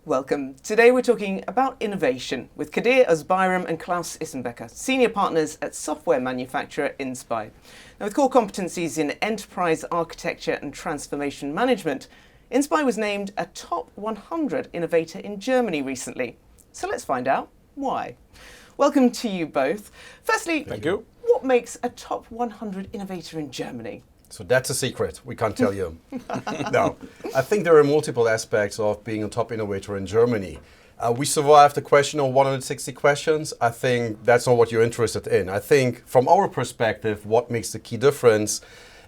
Welcome. Today we're talking about innovation with Kadir, Özbayram and Klaus Isenbecker, senior partners at software manufacturer Inspire. Now, with core competencies in enterprise architecture and transformation management, Inspire was named a top 100 innovator in Germany recently. So let's find out why. Welcome to you both. Firstly, Thank you. What makes a top 100 innovator in Germany? So that's a secret, we can't tell you. No, I think there are multiple aspects of being a top innovator in Germany. We survived the question of 160 questions. I think that's not what you're interested in. I think from our perspective, what makes the key difference,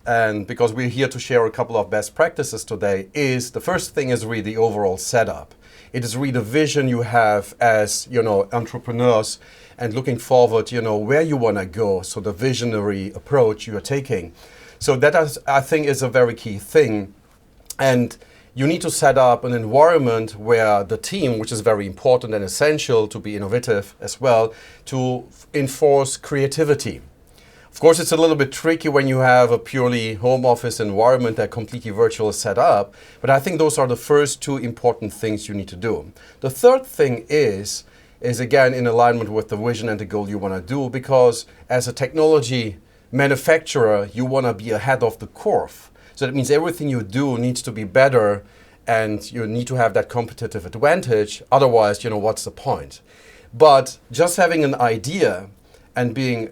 and because we're here to share a couple of best practices today, is the first thing is really the overall setup. It is really the vision you have as, entrepreneurs and looking forward, where you want to go. So the visionary approach you are taking. So that I think is a very key thing. And you need to set up an environment where the team, which is very important and essential to be innovative as well, to enforce creativity. Of course, it's a little bit tricky when you have a purely home office environment that completely virtual is set up, but I think those are the first two important things you need to do. The third thing is again in alignment with the vision and the goal you want to do, because as a technology manufacturer, you want to be ahead of the curve. So that means everything you do needs to be better and you need to have that competitive advantage. Otherwise, what's the point? But just having an idea and being,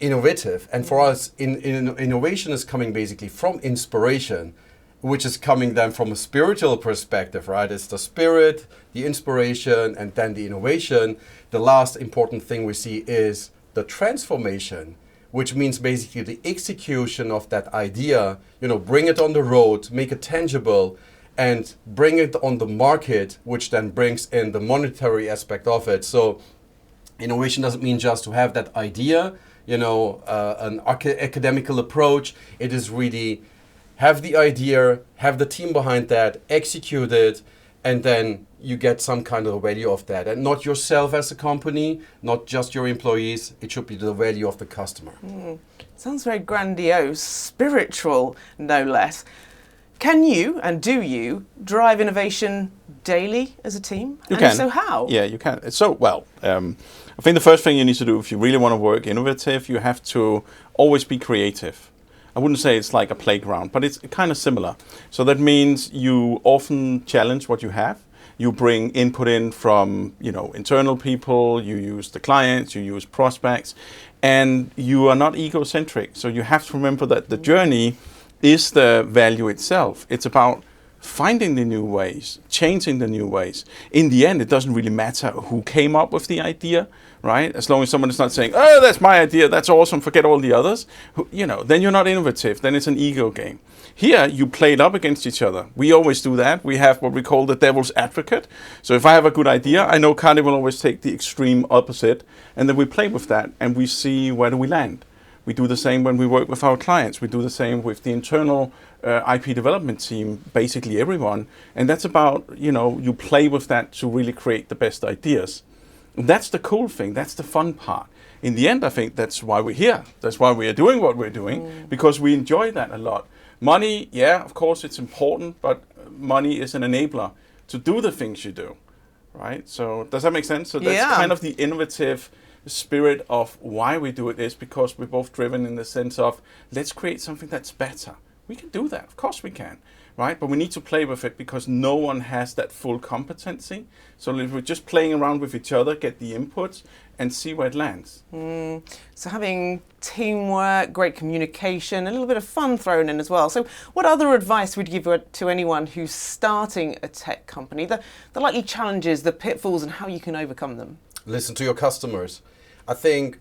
innovative, and for us, innovation is coming basically from inspiration, which is coming then from a spiritual perspective, right? It's the spirit, the inspiration, and then the innovation. The last important thing we see is the transformation, which means basically the execution of that idea, bring it on the road, make it tangible, and bring it on the market, which then brings in the monetary aspect of it. So innovation doesn't mean just to have that idea, an academical approach. It is really have the idea, have the team behind that, execute it, and then you get some kind of value of that. And not yourself as a company, not just your employees, it should be the value of the customer. Sounds very grandiose, spiritual, no less. Can you, and do you, drive innovation daily as a team? You and can. If so, how? Yeah, you can. I think the first thing you need to do if you really want to work innovative, you have to always be creative. I wouldn't say it's like a playground, but it's kind of similar. So that means you often challenge what you have. You bring input in from, internal people, you use the clients, you use prospects, and you are not egocentric. So you have to remember that the journey is the value itself. It's about finding the new ways, changing the new ways. In the end, it doesn't really matter who came up with the idea, right? As long as someone is not saying, oh, that's my idea, that's awesome, forget all the others, then you're not innovative, then it's an ego game. Here, you play it up against each other. We always do that. We have what we call the devil's advocate. So if I have a good idea, I know Kadir will always take the extreme opposite, and then we play with that, and we see where do we land. We do the same when we work with our clients. We do the same with the internal IP development team, basically everyone. And that's about, you play with that to really create the best ideas. And that's the cool thing. That's the fun part. In the end, I think that's why we're here. That's why we are doing what we're doing, because we enjoy that a lot. Money, yeah, of course, it's important, but money is an enabler to do the things you do, right? So does that make sense? So that's kind of the innovative spirit of why we do it, is because we're both driven in the sense of let's create something that's better. We can do that, of course we can, right? But we need to play with it because no one has that full competency. So if we're just playing around with each other, get the inputs and see where it lands. So having teamwork, great communication, a little bit of fun thrown in as well. So what other advice would you give to anyone who's starting a tech company? The likely challenges, the pitfalls, and how you can overcome them? Listen to your customers. I think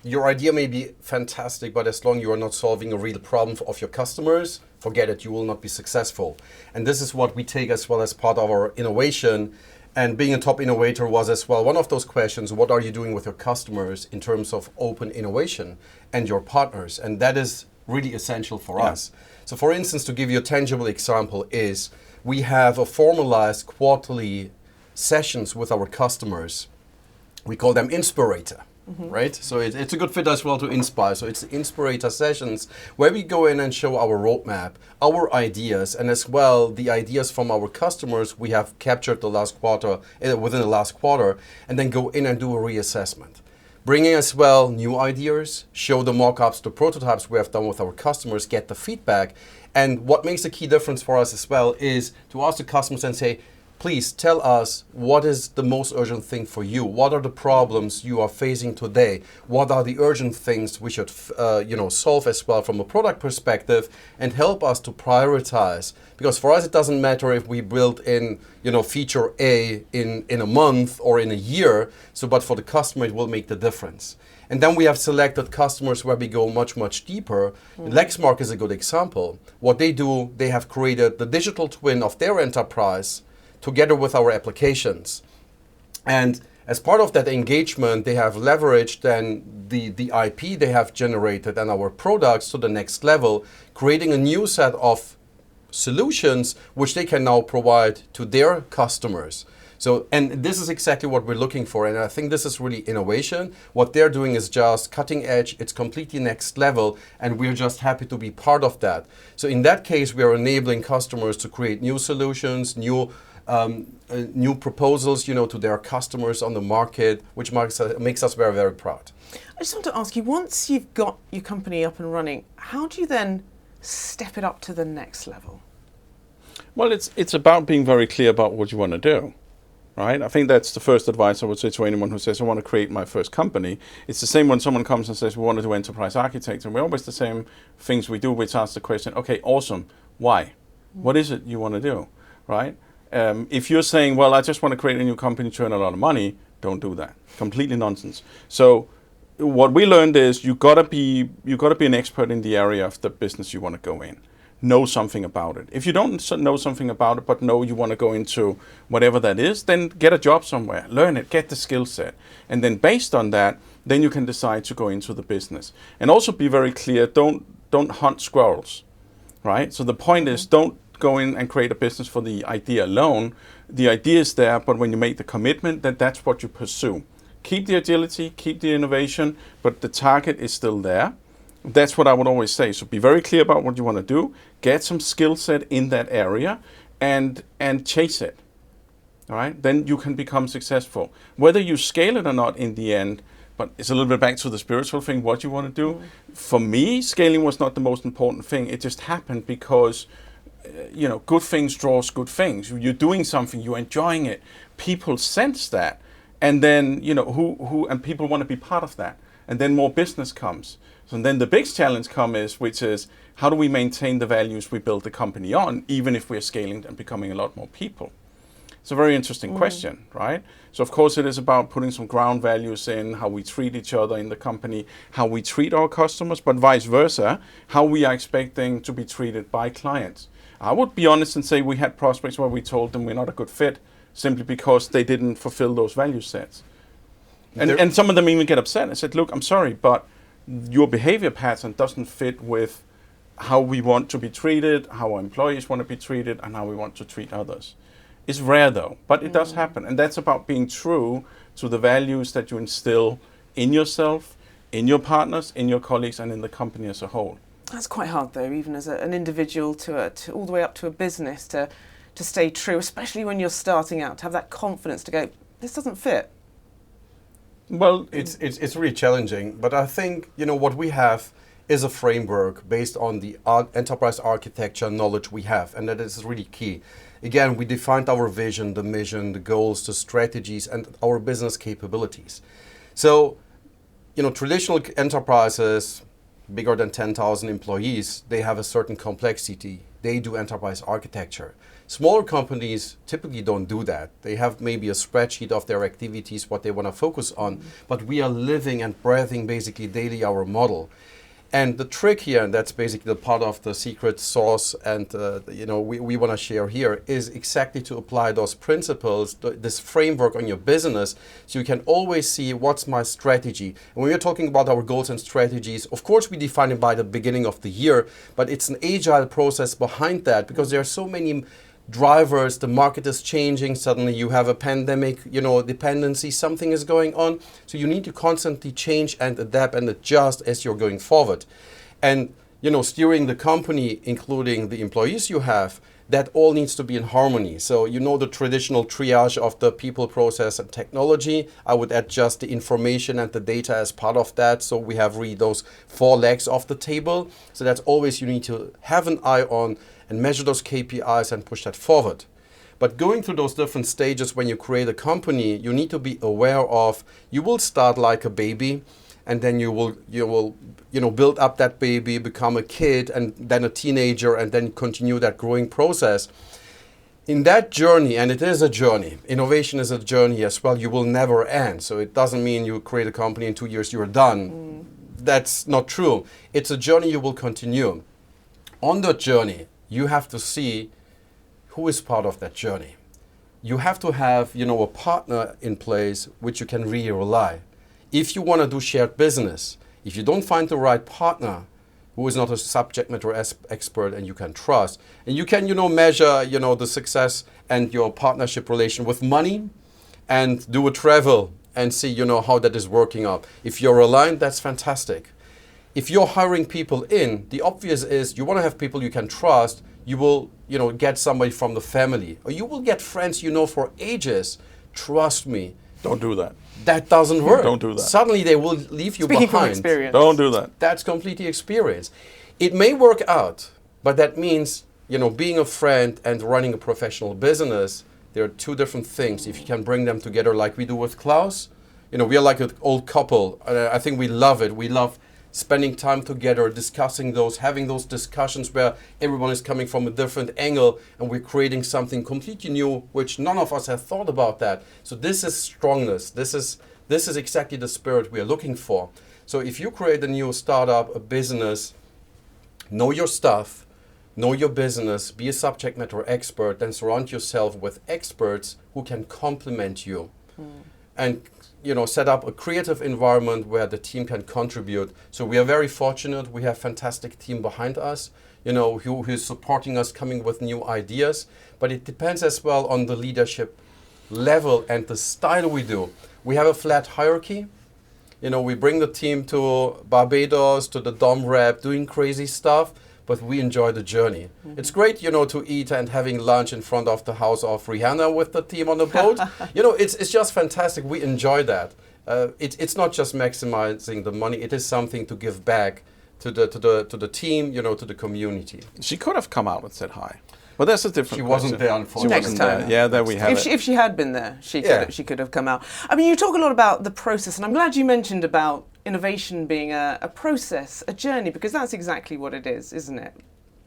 your idea may be fantastic, but as long as you are not solving a real problem of your customers, forget it, you will not be successful. And this is what we take as well as part of our innovation. And being a top innovator was as well one of those questions, what are you doing with your customers in terms of open innovation and your partners? And that is really essential for us. So for instance, to give you a tangible example is we have a formalized quarterly sessions with our customers. We call them Inspirator. right? So it's a good fit as well to Inspire. So it's the Inspirator sessions where we go in and show our roadmap, our ideas, and as well the ideas from our customers we have captured the last quarter, within the last quarter, and then go in and do a reassessment. Bringing as well new ideas, show the mock-ups, the prototypes we have done with our customers, get the feedback. And what makes a key difference for us as well is to ask the customers and say, please tell us what is the most urgent thing for you. What are the problems you are facing today? What are the urgent things we should solve as well from a product perspective, and help us to prioritize. Because for us, it doesn't matter if we build in feature A in a month or in a year. But for the customer, it will make the difference. And then we have selected customers where we go much, much deeper. Lexmark is a good example. What they do, they have created the digital twin of their enterprise together with our applications. And as part of that engagement, they have leveraged then the IP they have generated and our products to the next level, creating a new set of solutions which they can now provide to their customers. So, and this is exactly what we're looking for. And I think this is really innovation. What they're doing is just cutting edge. It's completely next level. And we're just happy to be part of that. So in that case, we are enabling customers to create new solutions, new proposals, to their customers on the market, which makes us very, very proud. I just want to ask you, once you've got your company up and running, how do you then step it up to the next level? Well, it's about being very clear about what you want to do, right? I think that's the first advice I would say to anyone who says, I want to create my first company. It's the same when someone comes and says, we want to do enterprise architecture. And we're always the same things we do, which ask the question, okay, awesome, why? What is it you want to do, right? If you're saying, well, I just want to create a new company to earn a lot of money, don't do that. Completely nonsense. So what we learned is you gotta be an expert in the area of the business you want to go in. Know something about it. If you don't know something about it, but know you want to go into whatever that is, then get a job somewhere, learn it, get the skill set. And then based on that, then you can decide to go into the business. And also be very clear, don't hunt squirrels, right? So the point is, don't go in and create a business for the idea alone. The idea is there, but when you make the commitment, that's what you pursue. Keep the agility, keep the innovation, but the target is still there. That's what I would always say. So be very clear about what you want to do, get some skill set in that area, and chase it. All right? Then you can become successful. Whether you scale it or not in the end, but it's a little bit back to the spiritual thing, what you want to do. For me, scaling was not the most important thing. It just happened because good things draws good things. You're doing something, you're enjoying it. People sense that, and then and people want to be part of that, and then more business comes. So then the big challenge which is how do we maintain the values we built the company on, even if we're scaling and becoming a lot more people? It's a very interesting question, right? So of course it is about putting some ground values in, how we treat each other in the company, how we treat our customers, but vice versa, how we are expecting to be treated by clients. I would be honest and say we had prospects where we told them we're not a good fit simply because they didn't fulfill those value sets. And some of them even get upset. I said, look, I'm sorry, but your behavior pattern doesn't fit with how we want to be treated, how our employees want to be treated, and how we want to treat others. It's rare though, but it does happen. And that's about being true to the values that you instill in yourself, in your partners, in your colleagues, and in the company as a whole. That's quite hard though, even as an individual to all the way up to a business to stay true, especially when you're starting out, to have that confidence to go, this doesn't fit. Well, it's really challenging, but I think what we have is a framework based on the enterprise architecture knowledge we have, and that is really key. Again, we defined our vision, the mission, the goals, the strategies, and our business capabilities. So, traditional enterprises, bigger than 10,000 employees, they have a certain complexity. They do enterprise architecture. Smaller companies typically don't do that. They have maybe a spreadsheet of their activities, what they want to focus on, but we are living and breathing basically daily our model. And the trick here, and that's basically the part of the secret sauce, and we want to share here, is exactly to apply those principles, this framework on your business, so you can always see what's my strategy. And when we're talking about our goals and strategies, of course we define it by the beginning of the year, but it's an agile process behind that, because there are so many drivers, the market is changing, suddenly you have a pandemic, dependency, something is going on. So you need to constantly change and adapt and adjust as you're going forward. And, steering the company, including the employees you have, that all needs to be in harmony. So the traditional triage of the people, process, and technology. I would add just the information and the data as part of that. So we have really those 4 legs of the table. So that's always you need to have an eye on and measure those KPIs and push that forward. But going through those different stages when you create a company, you need to be aware of, you will start like a baby, and then you will build up that baby, become a kid, and then a teenager, and then continue that growing process. In that journey, and it is a journey, innovation is a journey as well, you will never end. So it doesn't mean you create a company in 2 years, you're done. That's not true. It's a journey you will continue. On that journey, you have to see who is part of that journey. You have to have, a partner in place which you can really rely. If you want to do shared business, if you don't find the right partner who is not a subject matter expert and you can trust, and you can, measure, the success and your partnership relation with money and do a travel and see, how that is working out. If you're aligned, that's fantastic. If you're hiring people in, the obvious is you want to have people you can trust. You will, get somebody from the family, or you will get friends for ages. Trust me. Don't do that. That doesn't work. Don't do that. Suddenly they will leave you Speaking behind. from experience. Don't do that. That's completely experience. It may work out, but that means, being a friend and running a professional business, there are 2 different things. If you can bring them together like we do with Klaus, we are like an old couple. I think we love it. We love spending time together, discussing having those discussions where everyone is coming from a different angle and we're creating something completely new, which none of us have thought about that. So this is strongness. This is exactly the spirit we are looking for. So if you create a new startup, a business, know your stuff, know your business, be a subject matter expert, then surround yourself with experts who can complement you. And set up a creative environment where the team can contribute. So we are very fortunate. We have a fantastic team behind us, who is supporting us, coming with new ideas. But it depends as well on the leadership level and the style we do. We have a flat hierarchy. We bring the team to Barbados, to the Dom Rep, doing crazy stuff, but we enjoy the journey. It's great, to eat and having lunch in front of the house of Rihanna with the team on the boat. It's just fantastic. We enjoy that. It's not just maximizing the money. It is something to give back to the team, to the community. She could have come out and said hi. But that's a different She wasn't there, unfortunately. Next time. Yeah, there we have it. If she had been there, she could have come out. I mean, you talk a lot about the process, and I'm glad you mentioned about innovation being a process, a journey, because that's exactly what it is, isn't it?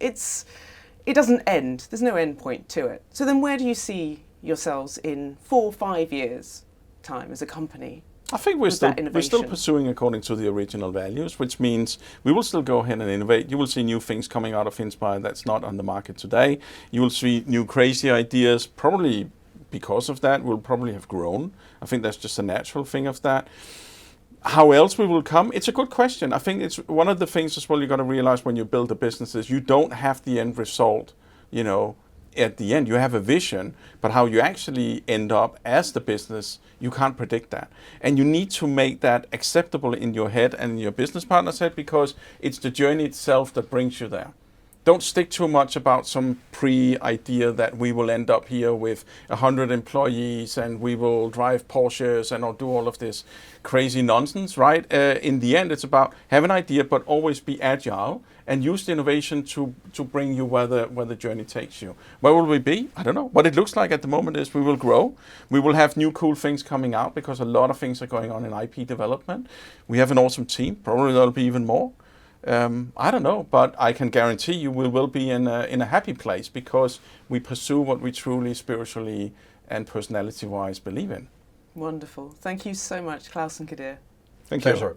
It doesn't end. There's no end point to it. So then where do you see yourselves in 4 or 5 years' time as a company? I think we're still pursuing according to the original values, which means we will still go ahead and innovate. You will see new things coming out of Inspire that's not on the market today. You will see new crazy ideas. Probably because of that, we'll probably have grown. I think that's just a natural thing of that. How else we will come? It's a good question. I think it's one of the things as well you got to realize when you build a business is you don't have the end result, at the end. You have a vision, but how you actually end up as the business, you can't predict that. And you need to make that acceptable in your head and in your business partner's head, because it's the journey itself that brings you there. Don't stick too much about some pre-idea that we will end up here with 100 employees and we will drive Porsches and I'll do all of this crazy nonsense, right? In the end, it's about have an idea, but always be agile and use the innovation to bring you where the journey takes you. Where will we be? I don't know. What it looks like at the moment is we will grow. We will have new cool things coming out because a lot of things are going on in IP development. We have an awesome team. Probably there'll be even more. I don't know, but I can guarantee you we will be in a happy place because we pursue what we truly spiritually and personality-wise believe in. Wonderful. Thank you so much, Klaus and Kadir. Thank you. Pleasure.